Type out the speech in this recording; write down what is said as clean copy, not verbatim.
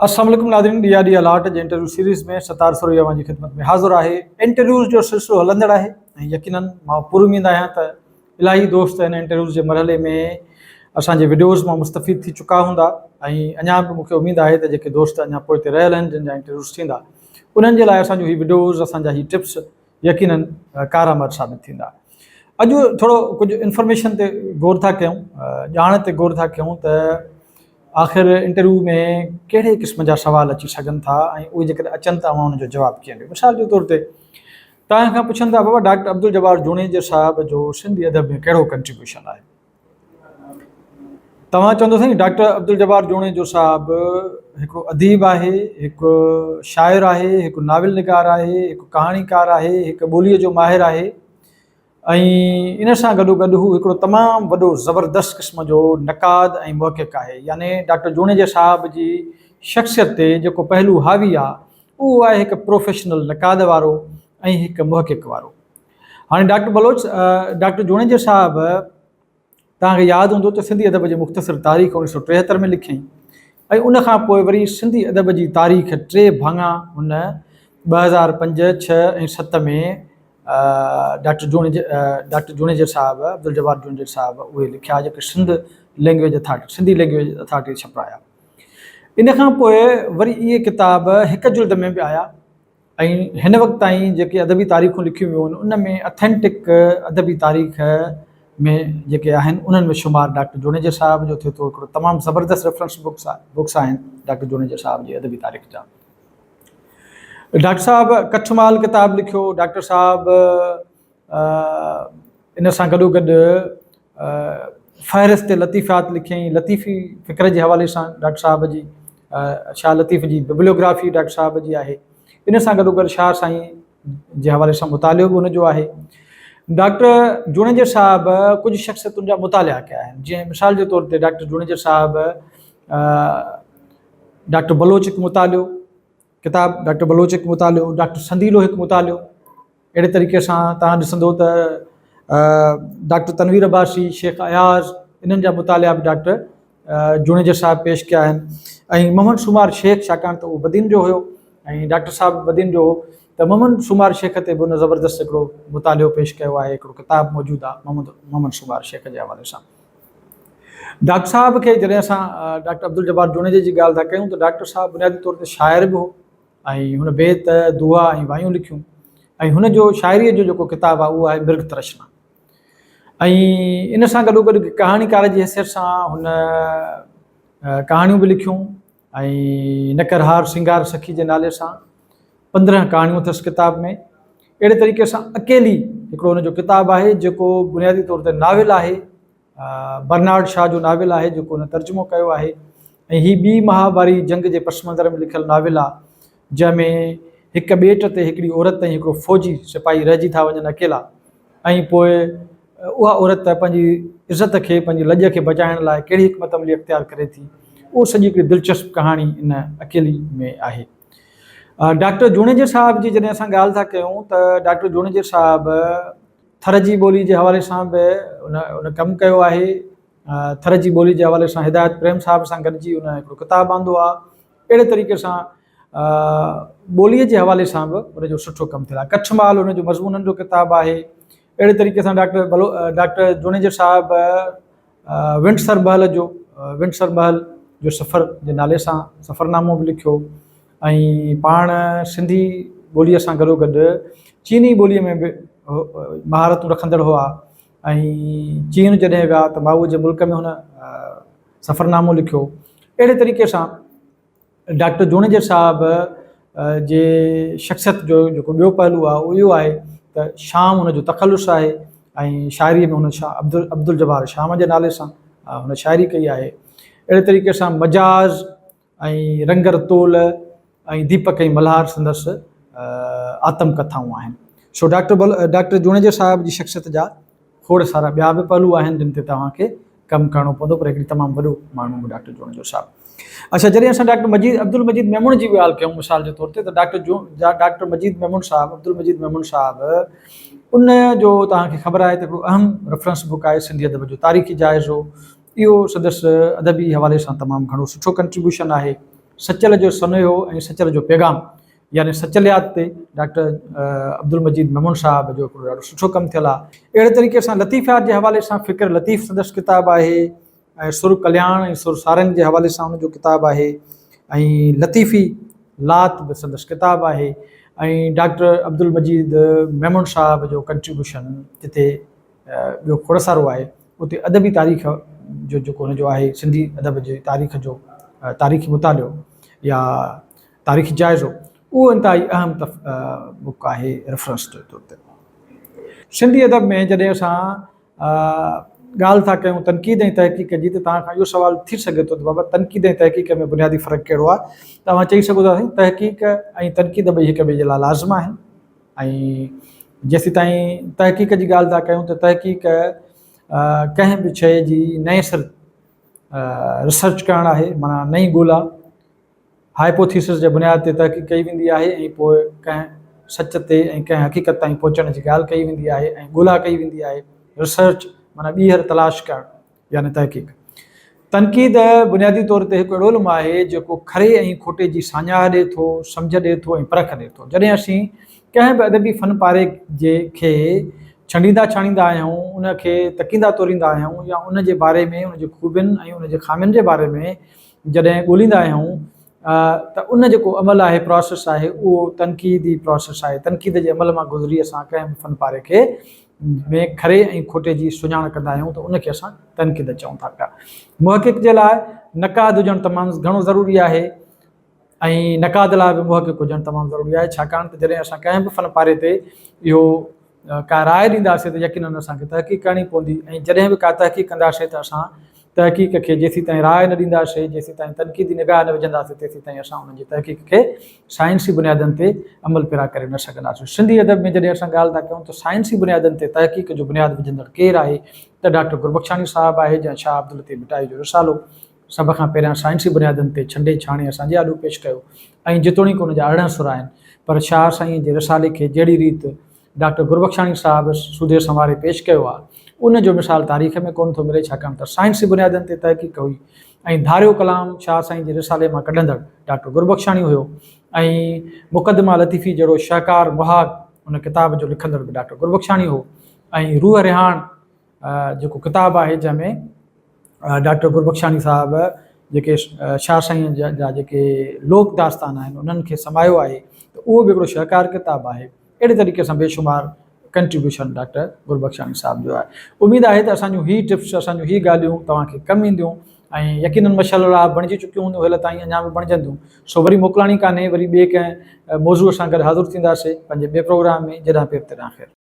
अस्सलाम वालेकुम नाज़रीन, डी अलर्ट जे इंटरव्यू सीरीज़ में सतार सुरैया जी ख़िदमत में हाज़िर है। इंटरव्यूज़ जो सिलसिलो हलंदड़ है। यकीनन मां पूरी उम्मीद आहियां त इलाही दोस्त इन इंटरव्यूज़ के मरहले में असांजे वीडियोज़ में मुस्तफ़ीद थी चुका हूंदा। अञा भी मूंखे उम्मीद है त जेके दोस्त अञा पोइ रहियल आहिनि जिन जा इंटरव्यूज़ थींदा उन्हनि जे लाइ असांजो ही वीडियोज़ असांजा ही टिप्स यकीनन कारआमद साबित थींदा। अॼु थोरो कुझु इंफॉर्मेशन ते गौर था कयूं, ॼाण ते गौर था कयूं त आख़िर इंटरव्यू में कहिड़े क़िस्म जा सवाल अची सघनि था ऐं उहे जेकॾहिं अचनि था उनजो जवाबु कीअं ॾियो। मिसाल जे तौर ते तव्हां खां पुछनि था बाबा डॉक्टर अब्दुल जब्बार जुनेजा साहब जो सिंधी अदब में कहिड़ो कंट्रीब्यूशन आहे। तव्हां चवंदो साईं डॉक्टर अब्दुल जब्बार जुनेजो साहब हिकिड़ो अदीब आहे, हिकु शाइर आहे, हिकु नाविल निगार आहे, हिकु कहाणीकार आहे, हिकु ॿोलीअ जो माहिर आहे ऐं इन सां गॾोगॾु हू हिकिड़ो तमामु वॾो ज़बरदस्त क़िस्म जो नक़ाद ऐं मुहक़िक़ आहे। यानी डॉक्टर जुनेजा साहब जी शख़्सियत ते जेको पहलू हावी आहे उहो आहे हिकु प्रोफेशनल नक़ाद वारो ऐं हिकु मुहक़िक़ वारो। हाणे डॉक्टर जुनेजा साहब तव्हांखे यादि हूंदो त सिंधी अदब जी मुख़्तसिर तारीख़ 1973 में लिखियईं ऐं उन खां पोइ वरी सिंधी अदब जी तारीख़ 3 भाङा हुन 2005, 6 ऐं 7 में डॉक्टर जुनेजा साहब अब्दुल जब्बार जुनेजा साहब उहे लिखिया जेके सिंधी लैंग्वेज अथॉरिटी छपाया। इन खां पोइ वरी इहे किताब हिकु जुल्द में बि आया ऐं हिन वक़्त ताईं जेके अदबी तारीख़ूं लिखियूं वियूं आहिनि उन में अथेंटिक अदबी तारीख़ में जेके आहिनि उन्हनि में शुमार डॉक्टर जुनेजा साहब जो थिए थो। हिकिड़ो तमामु ज़बरदस्त रेफरेंस बुक्स आहिनि डॉक्टर जुनेजा साहब जी अदबी तारीख़ जा। डॉक्टर साहब कच्छमाल किताब लिखियो। डॉक्टर साहब इन सां गॾोगॾु फ़हरिस्त लतीफ़ात लिखियईं। लतीफ़ी फ़िक्र जे हवाले सां डॉक्टर साहब जी शाह लतीफ़ जी बिब्लियोग्राफी डॉक्टर साहब जी आहे। इन सां गॾोगॾु शाह साईं जे हवाले सां मुतालियो बि उनजो आहे। डॉक्टर जुनेजा साहब कुझु शख़्सियतुनि जा मुतालिया कया आहिनि। जीअं मिसाल जे तौर ते डॉक्टर जुनेजा साहब डॉक्टर बलोच हिकु मुतालियो किताब, डॉक्टर बलोच हिकु मुतालियो, डॉक्टर संदीलो हिकु मुतालियो। अहिड़े तरीक़े सां तव्हां ॾिसंदो त डॉक्टर तनवीर अब्बासी, शेख अयाज़ इन्हनि जा मुतालिया बि डॉक्टर जुनेजा साहब पेश कया आहिनि। ऐं मोहम्मद शुमार शेख, छाकाणि त उहो बदीन जो हुयो ऐं डॉक्टर साहब बदीन जो हो, त मोहम्मद शुमार शेख ते बि उन ज़बरदस्त हिकिड़ो मुतालियो पेश कयो आहे। हिकिड़ो किताबु मौजूदु आहे मोहम्मद शुमार शेख जे हवाले सां। डॉक्टर साहब खे जॾहिं असां डॉक्टर अब्दुल जब्बार जुनेजा जी ॻाल्हि था कयूं त डॉक्टर साहब बुनियादी तौर ते शाइर बि हो ऐं हुन बेत, दुआ ऐं वायूं लिखियूं ऐं हुनजो शाइरीअ जो जेको किताबु आहे उहो आहे मिर्ग तरशना। ऐं इन सां गॾोगॾु कहाणीकार जी हैसियत सां हुन कहाणियूं बि लिखियूं ऐं नकरहार सिंगार सखी जे नाले सां 15 कहाणियूं अथसि किताब में। अहिड़े तरीक़े सां अकेली हिकिड़ो हुनजो किताबु आहे जेको बुनियादी तौर ते नाविल आहे, बर्नार्ड शाह जो नाविल आहे जेको हुन तर्जुमो कयो आहे। ऐं हीअ ॿी महावारी जंग जे पस मंज़र में लिखियलु नाविल आहे जंहिंमें हिकु ॿेट ते हिकिड़ी औरत ऐं हिकिड़ो फ़ौजी सिपाही रहिजी था वञनि अकेला ऐं पोइ उहा औरत पंहिंजी इज़त खे, पंहिंजी लॼ खे बचाइण लाइ कहिड़ी हिकमत अमली इख़्तियार करे थी। उहो सॼी हिकिड़ी दिलचस्प कहाणी इन अकेली में आहे। डॉक्टर जुनेजा साहब जी जॾहिं असां ॻाल्हि था कयूं त डॉक्टर जुनेजा साहब थर जी ॿोली जे हवाले सां बि उन कमु कयो आहे। थर जी ॿोली जे हवाले सां हिदायत प्रेम साहब सां गॾिजी उन हिकिड़ो किताबु आंदो आहे। अहिड़े तरीक़े सां ॿोलीअ जे हवाले सां बि उनजो सुठो कमु थियल आहे। कच्छमाल उनजो मज़मूननि जो किताबु आहे। अहिड़े तरीक़े सां डॉक्टर जुनेजा साहब विंटसर महल जो सफ़र जे नाले सां सफ़रनामो बि लिखियो ऐं पाण सिंधी ॿोलीअ सां गॾोगॾु चीनी ॿोलीअ में बि महारतूं रखंदड़ हुआ ऐं चीन जॾहिं विया त माउ जे मुल्क में हुन सफ़रनामो लिखियो। अहिड़े तरीक़े सां डॉक्टर जुनेजा साहब जे शख़्सियत जो जेको ॿियो पहलू आहे उहो इहो आहे त शाम हुनजो तख़ल्लुस आहे ऐं शाइरीअ में हुन अब्दुल जब्बार शाम जे नाले सां हुन शाइरी कई आहे। अहिड़े तरीक़े सां मजाज़ ऐं रंगर तोल ऐं दीपक ऐं मल्हार संदसि आत्मकथाऊं आहिनि। सो डॉक्टर जुनेजा साहब जी शख़्सियत जा खोड़ सारा ॿिया बि पहलू आहिनि जिन ते तव्हांखे कमु करिणो पवंदो, पर हिकिड़ी तमामु वॾो माण्हू डॉक्टर जुनेजा साहब। अच्छा, जॾहिं असां अब्दुल मजीद मेमून जी बि ॻाल्हि कयूं मिसाल जे तौर ते त डॉक्टर मजीद मेमून साहब, अब्दुल मजीद मेमून साहब उन जो तव्हांखे ख़बर आहे त हिकिड़ो अहम रेफरेंस बुक आहे सिंधी अदब जो तारीख़ी जाइज़ो। इहो संदसि अदबी हवाले सां तमामु घणो सुठो कंट्रीब्यूशन आहे। सचल जो सनयो ऐं सचल जो पैगाम यानी सचलियात ते डॉक्टर अब्दुल मजीद मेमून साहब जो हिकिड़ो ॾाढो सुठो कमु थियल आहे। अहिड़े तरीक़े सां लतीफ़ात जे हवाले सां फ़िक्र लतीफ़ संदसि किताबु आहे, ऐं सुर कल्याण ऐं सुर सारंग जे हवाले सां उनजो किताबु आहे, ऐं लतीफ़ी लात बि संदसि किताबु आहे, ऐं डॉक्टर अब्दुल मजीद मेमून साहब जो कंट्रीब्यूशन जिते ॿियो खोड़सारो आहे उते अदबी तारीख़ जो जेको हुनजो आहे सिंधी अदब जी तारीख़ जो तारीख़ी मुतालियो या तारीख़ी जाइज़ो उहो इंतिहाई अहम बुक आहे रेफरेंस जे तौर ते। सिंधी अदब में जॾहिं असां ॻाल्हि था कयूं तनक़ीद ऐं तहक़ीक़ जी, त तव्हां खां इहो सुवालु थी सघे थो त बाबा तनक़ीद ऐं तहक़ीक़ में बुनियादी फ़र्क़ु कहिड़ो आहे? तव्हां चई सघो था तहक़ीक़ ऐं तनक़ीद ॿई हिक ॿिए जे लाइ लाज़िम आहिनि, ऐं जेसीं ताईं तहक़ीक़ जी ॻाल्हि था कयूं त तहक़ीक़ कंहिं बि शइ जी नए सिर रिसर्च करणु आहे, माना नई ॻोल्हा हाइपोथीसिस जे बुनियाद ते तहक़ीक़ कई वेंदी आहे, ऐं पोइ कंहिं सच ते ऐं कंहिं हक़ीक़त ताईं पहुचण जी ॻाल्हि कई वेंदी आहे ऐं ॻोल्हा कई वेंदी आहे। रिसर्च माना ॿीहर तलाश करणु यानी तहक़ीक़। तनक़ीद बुनियादी तौर ते हिकु अहिड़ो इल्मु आहे जेको खरे ऐं खोटे जी साञाह ॾिए थो, सम्झ ॾिए थो ऐं परख ॾिए थो। जॾहिं असीं कंहिं बि अदबी फ़न पारे जे खे छंडींदा छाणींदा आहियूं, उनखे तकींदा तोरींदा आहियूं, या उनजे बारे में उनजी ख़ूबियुनि ऐं उनजे ख़ामियुनि जे बारे में जॾहिं ॻोल्हींदा आहियूं त उन जेको अमल आहे, प्रोसेस आहे, उहो तनक़ीदी प्रोसेस आहे। तनक़ीद जे अमल मां गुज़री असां कंहिं बि फ़न पारे खे में खरे ऐं खोटे जी सुञाण कंदा आहियूं त उनखे असां तनक़ीद चऊं था पिया। मुहक़िक़ जे लाइ नक़ाद हुजणु तमामु घणो ज़रूरी आहे, ऐं नक़ाद लाइ बि मुहक़िक़ हुजणु तमामु ज़रूरी आहे, छाकाणि त जॾहिं असां कंहिं बि फ़न पारे ते इहो का राय ॾींदासीं त यकीनन असांखे तहक़ीक़ करणी पवंदी, ऐं जॾहिं बि का तहक़ीक़ कंदासीं त असां तहक़ीक़ खे जेसीं ताईं राय न ॾींदासीं, जेसीं ताईं तनक़ीदी निगाह न विझंदासीं, तेसीं ताईं असां उनजी तहक़ीक़ खे साइंसी बुनियादनि ते अमल पिरा करे न सघंदासीं। सिंधी अदब में जॾहिं असां ॻाल्हि था कयूं त साइंसी बुनियादनि ते तहक़ीक़ जो बुनियादु विझंदड़ केरु आहे त डॉक्टर गुरबख्शानी साहबु आहे, जंहिं शाह अब्दुल लतीफ़ भिटाई जो रिसालो सभ खां पहिरियां साइंसी बुनियादनि ते छंडे छाणे असांजे आॾो पेश कयो, ऐं जेतोणीकि उनजा 18 सुर आहिनि, पर शाह साईं जे रिसाले खे जहिड़ी रीति डॉक्टर गुरबख्शानी साहब सूदे संवारे पेश कयो आहे, उन जो मिसाल तारीख़ में कोन थो मिले, छाकाणि त साइंसी बुनियादनि ते तहक़ीक़ हुई, ऐं धारियो कलाम शाह साईं जे रिसाले मां कढंदड़ डॉक्टर गुरबख्शानी हुयो, ऐं मुक़दमा लतीफ़ी जहिड़ो शाहकार मुहाग उन किताब जो लिखंदड़ बि डॉक्टर गुरबख्शानी हो, ऐं रूह रिहाण जेको किताबु आहे जंहिंमें डॉक्टर गुरबख्शानी साहब जेके शाह साईं जा जेके लोक दास्तान आहिनि उन्हनि खे समायो आहे, त उहो बि हिकिड़ो शाहकार किताबु आहे। अहिड़े तरीक़े सां बेशुमार कंट्रीब्यूशन डॉक्टर गुरबख्शानी साहब जो आहे। उमेदु आहे त असांजूं ही टिप्स, असांजूं ही ॻाल्हियूं तव्हांखे कमु ईंदियूं, ऐं यकीनन माशाअल्लाह बणिजी चुकियूं हूंदियूं हेल ताईं, अञा बि बणिजंदियूं। सो वरी मोकिलाणी कान्हे, वरी ॿिए कंहिं मौज़ूअ सां गॾु हाज़िर थींदासीं पंहिंजे ॿिए प्रोग्राम में। जॾहिं पेर तॾहिं ख़ैरु।